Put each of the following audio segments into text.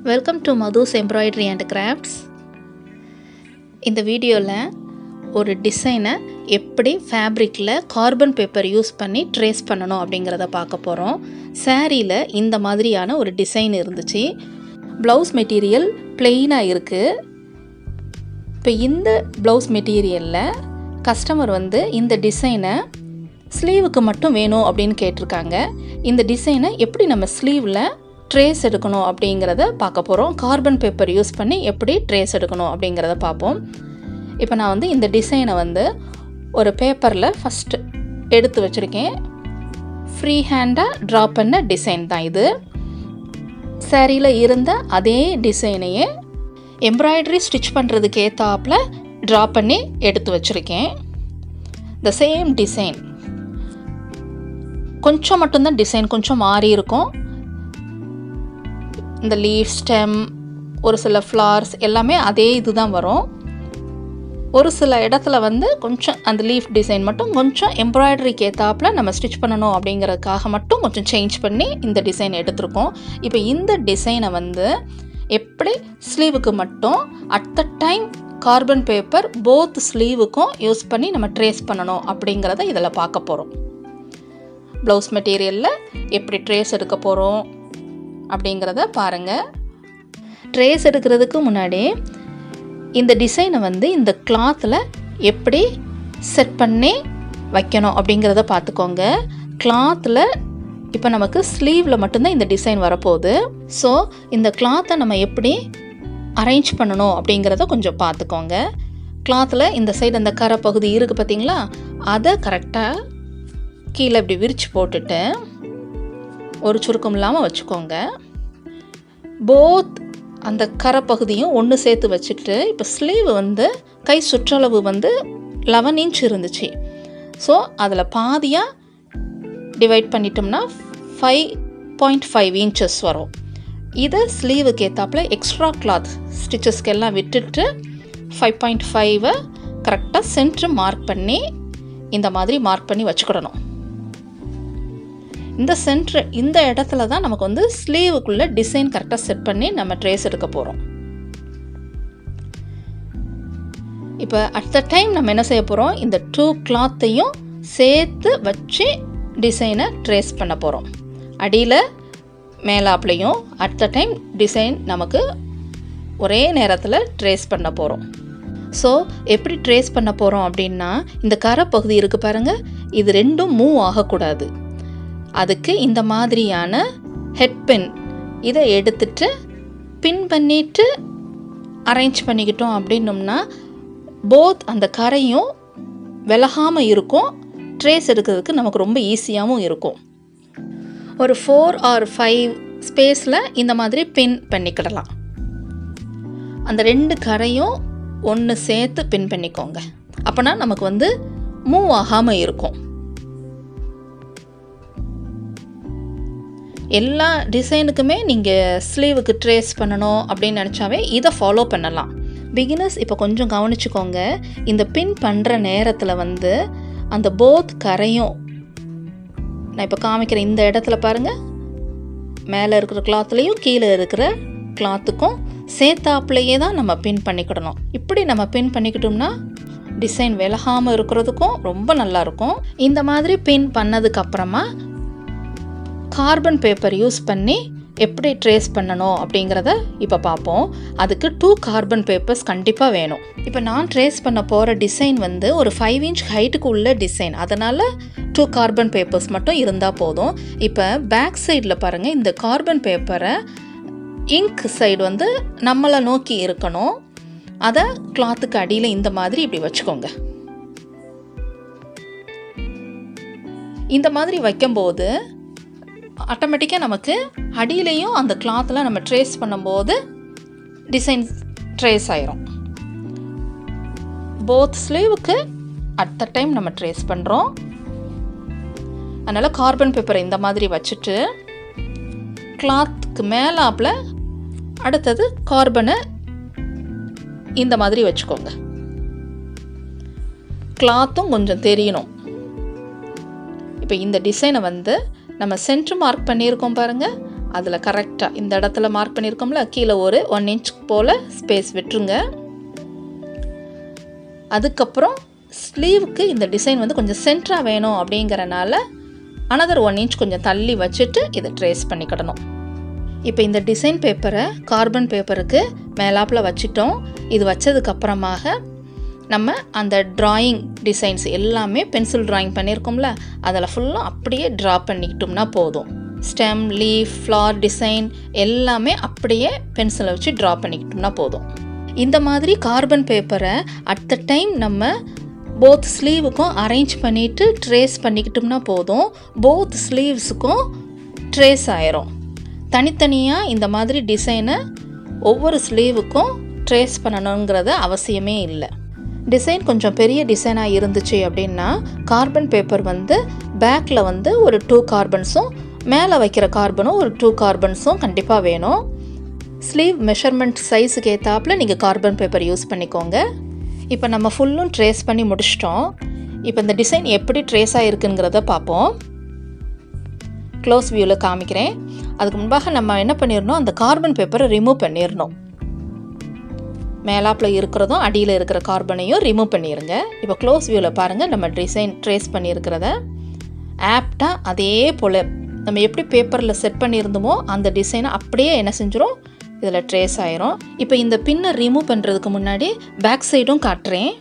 Welcome to Madhu's embroidery and crafts. இந்த வீடியோவில் ஒரு டிசைனை எப்படி ஃபேப்ரிக்கில் கார்பன் பேப்பர் யூஸ் பண்ணி ட்ரேஸ் பண்ணணும் அப்படிங்கிறத பார்க்க போகிறோம். சாரியில் இந்த மாதிரியான ஒரு டிசைன் இருந்துச்சு. ப்ளவுஸ் மெட்டீரியல் பிளெயினாக இருக்குது. இப்போ இந்த ப்ளவுஸ் மெட்டீரியலில் கஸ்டமர் இந்த டிசைனை ஸ்லீவுக்கு மட்டும் வேணும் அப்படின்னு கேட்டிருக்காங்க. இந்த டிசைனை எப்படி நம்ம ஸ்லீவில் ட்ரேஸ் எடுக்கணும் அப்படிங்கிறத பார்க்க போகிறோம். கார்பன் பேப்பர் யூஸ் பண்ணி எப்படி ட்ரேஸ் எடுக்கணும் அப்படிங்கிறத பார்ப்போம். இப்போ நான் இந்த டிசைனை ஒரு பேப்பரில் ஃபஸ்ட்டு எடுத்து வச்சுருக்கேன். ஃப்ரீ ஹேண்டாக ட்ரா பண்ண டிசைன் தான் இது. சாரியில் இருந்த அதே டிசைனையே எம்ப்ராய்டரி ஸ்டிச் பண்ணுறதுக்கு ஏற்றாப்பில் ட்ரா பண்ணி எடுத்து வச்சுருக்கேன். த சேம் டிசைன், கொஞ்சம் மட்டும்தான் டிசைன் கொஞ்சம் மாறி இருக்கும். இந்த லீஃப், ஸ்டெம், ஒரு சில ஃப்ளார்ஸ் எல்லாமே அதே இது தான் வரும். ஒரு சில இடத்துல கொஞ்சம் அந்த லீஃப் டிசைன் மட்டும் கொஞ்சம் எம்ப்ராய்டரிக்கு ஏற்றாப்பில் நம்ம ஸ்டிச் பண்ணணும் அப்படிங்கிறதுக்காக மட்டும் கொஞ்சம் சேஞ்ச் பண்ணி இந்த டிசைன் எடுத்திருக்கோம். இப்போ இந்த டிசைனை எப்படி ஸ்லீவுக்கு மட்டும் at the time carbon paper both ஸ்லீவுக்கும் யூஸ் பண்ணி நம்ம ட்ரேஸ் பண்ணணும் அப்படிங்கிறத இதில் பார்க்க போகிறோம். ப்ளவுஸ் மெட்டீரியலில் எப்படி ட்ரேஸ் எடுக்க போகிறோம் அப்படிங்கிறத பாருங்கள். ட்ரேஸ் எடுக்கிறதுக்கு முன்னாடி இந்த டிசைனை இந்த கிளாத்தில் எப்படி செட் பண்ணி வைக்கணும் அப்படிங்கிறத பார்த்துக்கோங்க. கிளாத்தில் இப்போ நமக்கு ஸ்லீவில் மட்டும்தான் இந்த டிசைன் வரப்போகுது. ஸோ இந்த கிளாத்தை நம்ம எப்படி அரேஞ்ச் பண்ணணும் அப்படிங்கிறத கொஞ்சம் பார்த்துக்கோங்க. கிளாத்தில் இந்த சைடு அந்த கரை பகுதி இருக்குது பார்த்தீங்களா, அதை கரெக்டாக கீழே இப்படி விரித்து போட்டுட்டு ஒரு சுருக்கம் இல்லாமல் வச்சுக்கோங்க. போத் அந்த கரை பகுதியும் ஒன்று சேர்த்து வச்சுட்டு இப்போ ஸ்லீவ் கை சுற்றளவு 11 இன்ச் இருந்துச்சு. ஸோ அதில் பாதியாக டிவைட் பண்ணிட்டோம்னா 5.5 இன்ச்சஸ் வரும். இதை ஸ்லீவுக்கு ஏற்றாப்பில் எக்ஸ்ட்ரா கிளாத் ஸ்டிச்சஸ்க்கு எல்லாம் விட்டுட்டு 5.5 கரெக்டாக சென்ட்ரு மார்க் பண்ணி இந்த மாதிரி மார்க் பண்ணி வச்சுக்கிடணும். இந்த சென்ட்ரு இந்த இடத்துல தான் நமக்கு ஸ்லீவுக்குள்ளே டிசைன் கரெக்டாக செட் பண்ணி நம்ம ட்ரேஸ் எடுக்க போகிறோம். இப்போ அட் த டைம் நம்ம என்ன செய்ய போகிறோம், இந்த 2 கிளாத்தையும் சேர்த்து வச்சு டிசைனை ட்ரேஸ் பண்ண போகிறோம். அடியில் மேலாப்லையும் அட் த டைம் டிசைன் நமக்கு ஒரே நேரத்தில் ட்ரேஸ் பண்ண போகிறோம். ஸோ எப்படி ட்ரேஸ் பண்ண போகிறோம் அப்படின்னா, இந்த கரை பகுதி இருக்குது பாருங்கள், இது ரெண்டும் மூவ் ஆகக்கூடாது. அதுக்கு இந்த மாதிரியான ஹெட் பின் இதை எடுத்துட்டு பின் பண்ணிவிட்டு அரேஞ்ச் பண்ணிக்கிட்டோம் அப்படின்னோம்னா போத் அந்த கரையும் விலகாமல் இருக்கும். ட்ரேஸ் எடுக்கிறதுக்கு நமக்கு ரொம்ப ஈஸியாகவும் இருக்கும். ஒரு 4 or 5 ஸ்பேஸில் இந்த மாதிரி பின் பண்ணிக்கிடலாம். அந்த 2 கரையும் ஒன்று சேர்த்து பின் பண்ணிக்கோங்க. அப்போனா நமக்கு மூவ் ஆகாமல் இருக்கும். எல்லா டிசைனுக்குமே நீங்கள் ஸ்லீவுக்கு ட்ரேஸ் பண்ணணும் அப்படின்னு நினச்சாவே இதை ஃபாலோ பண்ணலாம். பிகினர்ஸ் இப்போ கொஞ்சம் கவனிச்சுக்கோங்க. இந்த பின் பண்ணுற நேரத்தில் அந்த போத் கரையும் நான் இப்போ காமிக்கிற இந்த இடத்துல பாருங்கள், மேலே இருக்கிற கிளாத்துலேயும் கீழே இருக்கிற கிளாத்துக்கும் சேர்த்தாப்புலையே தான் நம்ம பின் பண்ணிக்கிடணும். இப்படி நம்ம பின் பண்ணிக்கிட்டோம்னா டிசைன் விலகாமல் இருக்கிறதுக்கும் ரொம்ப நல்லாயிருக்கும். இந்த மாதிரி பின் பண்ணதுக்கப்புறமா கார்பன் பேப்பர் யூஸ் பண்ணி எப்படி ட்ரேஸ் பண்ணணும் அப்படிங்கிறத இப்போ பார்ப்போம். அதுக்கு 2 கார்பன் பேப்பர்ஸ் கண்டிப்பாக வேணும். இப்போ நான் ட்ரேஸ் பண்ண போகிற டிசைன் ஒரு 5 இன்ச் ஹைட்டுக்கு உள்ள டிசைன், அதனால் 2 கார்பன் பேப்பர்ஸ் மட்டும் இருந்தால் போதும். இப்போ பேக் சைடில் பாருங்கள், இந்த கார்பன் பேப்பரை இங்க் சைடு நம்மளை நோக்கி இருக்கணும். அதை கிளாத்துக்கு அடியில் இந்த மாதிரி இப்படி வச்சுக்கோங்க. இந்த மாதிரி வைக்கும்போது ஆட்டோமேட்டிக்காக நமக்கு அடியிலையும் அந்த கிளாத்தில் நம்ம ட்ரேஸ் பண்ணும்போது டிசைன் ட்ரேஸ் ஆயிரும். போத் ஸ்லீவுக்கு அட் த டைம் நம்ம ட்ரேஸ் பண்ணுறோம். அதனால் கார்பன் பேப்பரை இந்த மாதிரி வச்சுட்டு கிளாத்துக்கு மேலாப்பில் அடுத்தது கார்பனை இந்த மாதிரி வச்சுக்கோங்க. கிளாத்தும் கொஞ்சம் தெரியணும். இப்போ இந்த டிசைனை நம்ம சென்டர் மார்க் பண்ணியிருக்கோம் பாருங்கள், அதில் கரெக்டாக இந்த இடத்துல மார்க் பண்ணியிருக்கோம்ல, கீழே ஒரு 1 இன்ச் போல் ஸ்பேஸ் விட்டுருங்க. அதுக்கப்புறம் ஸ்லீவுக்கு இந்த டிசைன் வந்து கொஞ்சம் சென்டராக வேணும் அப்படிங்கிறனால another 1 இன்ச் கொஞ்சம் தள்ளி வச்சுட்டு இதை ட்ரேஸ் பண்ணிக்கிடணும். இப்போ இந்த டிசைன் பேப்பரை கார்பன் பேப்பருக்கு மேலாப்பில் வச்சிட்டோம். இது வச்சதுக்கப்புறமாக நம்ம அந்த ட்ராயிங் டிசைன்ஸ் எல்லாமே பென்சில் ட்ராயிங் பண்ணியிருக்கோம்ல, அதில் ஃபுல்லாக அப்படியே ட்ரா பண்ணிக்கிட்டோம்னா போதும். ஸ்டெம், லீஃப், ஃப்ளார் டிசைன் எல்லாமே அப்படியே பென்சிலை வச்சு ட்ரா பண்ணிக்கிட்டோம்னா போதும். இந்த மாதிரி கார்பன் பேப்பரை அட் த டைம் நம்ம போத் ஸ்லீவுக்கும் அரேஞ்ச் பண்ணிவிட்டு ட்ரேஸ் பண்ணிக்கிட்டோம்னா போதும். போத் ஸ்லீவ்ஸுக்கும் ட்ரேஸ் ஆயிரும். தனித்தனியாக இந்த மாதிரி டிசைனை ஒவ்வொரு ஸ்லீவுக்கும் ட்ரேஸ் பண்ணணுங்கிறது அவசியமே இல்லை. டிசைன் கொஞ்சம் பெரிய டிசைனாக இருந்துச்சு அப்படின்னா கார்பன் பேப்பர் வந்து பேக்கில் வந்து ஒரு 2 கார்பன்ஸும் மேலே வைக்கிற கார்பனும் ஒரு 2 கார்பன்ஸும் கண்டிப்பாக வேணும். ஸ்லீவ் மெஷர்மெண்ட் சைஸுக்கு ஏற்றாப்புல நீங்கள் கார்பன் பேப்பர் யூஸ் பண்ணிக்கோங்க. இப்போ நம்ம ஃபுல்லும் ட்ரேஸ் பண்ணி முடிச்சிட்டோம். இப்போ இந்த டிசைன் எப்படி ட்ரேஸ் ஆகிருக்குங்கிறத பார்ப்போம். க்ளோஸ் வியூவில் காமிக்கிறேன். அதுக்கு முன்பாக நம்ம என்ன பண்ணிடணும், அந்த கார்பன் பேப்பரை ரிமூவ் பண்ணிடணும். மேலாப்பில் இருக்கிறதும் அடியில் இருக்கிற கார்பனையும் ரிமூவ் பண்ணிடுங்க. இப்போ க்ளோஸ் வியூவில் பாருங்கள், நம்ம டிசைன் ட்ரேஸ் பண்ணியிருக்கிறத ஆப்டாக அதே போல் நம்ம எப்படி பேப்பரில் செட் பண்ணியிருந்தோமோ அந்த டிசைனை அப்படியே என்ன செஞ்சிடும், இதில் ட்ரேஸ் ஆயிரும். இப்போ இந்த பின்னை ரிமூவ் பண்ணுறதுக்கு முன்னாடி பேக் சைடும் காட்டுறேன்.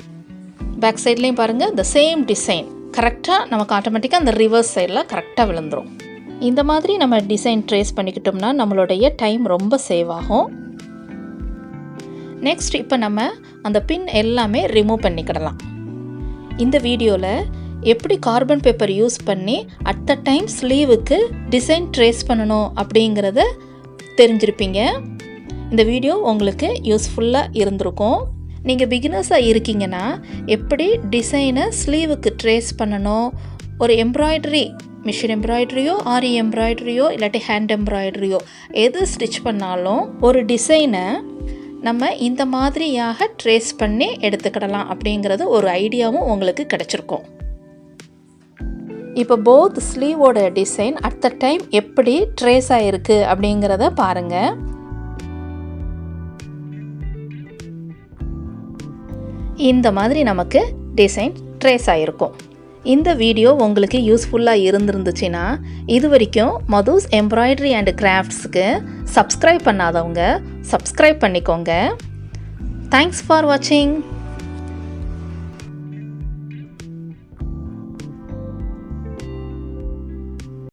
பேக் சைட்லேயும் பாருங்கள், இந்த சேம் டிசைன் கரெக்டாக நமக்கு ஆட்டோமேட்டிக்காக அந்த ரிவர்ஸ் சைடில் கரெக்டாக விழுந்துடும். இந்த மாதிரி நம்ம டிசைன் ட்ரேஸ் பண்ணிக்கிட்டோம்னா நம்மளுடைய டைம் ரொம்ப சேவ் ஆகும். நெக்ஸ்ட் இப்போ நம்ம அந்த பின் எல்லாமே ரிமூவ் பண்ணிக்கிடலாம். இந்த வீடியோவில் எப்படி கார்பன் பேப்பர் யூஸ் பண்ணி அட் த டைம் ஸ்லீவுக்கு டிசைன் ட்ரேஸ் பண்ணணும் அப்படிங்கிறத தெரிஞ்சிருப்பீங்க. இந்த வீடியோ உங்களுக்கு யூஸ்ஃபுல்லாக இருந்திருக்கும். நீங்கள் பிகினர்ஸாக இருக்கீங்கன்னா எப்படி டிசைனை ஸ்லீவுக்கு ட்ரேஸ் பண்ணணும், ஒரு எம்ப்ராய்டரி மிஷின் எம்ப்ராய்டரியோ ஆரி எம்ப்ராய்டரியோ இல்லாட்டி ஹேண்ட் எம்ப்ராய்டரியோ எது ஸ்டிச் பண்ணாலும் ஒரு டிசைனை நம்ம இந்த மாதிரியாக ட்ரேஸ் பண்ணி எடுத்துக்கிடலாம் அப்படிங்கிறது ஒரு ஐடியாவும் உங்களுக்கு கிடச்சிருக்கும். இப்போ போத் ஸ்லீவோட டிசைன் அட் த டைம் எப்படி ட்ரேஸ் ஆகிருக்கு அப்படிங்கிறத பாருங்கள். இந்த மாதிரி நமக்கு டிசைன் ட்ரேஸ் ஆகிருக்கும். இந்த வீடியோ உங்களுக்கு யூஸ்ஃபுல்லாக இருந்துருந்துச்சுன்னா இது வரைக்கும் மதுஸ் எம்ப்ராய்டரி அண்ட் கிராஃப்ட்ஸுக்கு சப்ஸ்கிரைப் பண்ணாதவங்க சப்ஸ்கிரைப் பண்ணிக்கோங்க. தேங்க்ஸ் ஃபார் வாட்சிங்.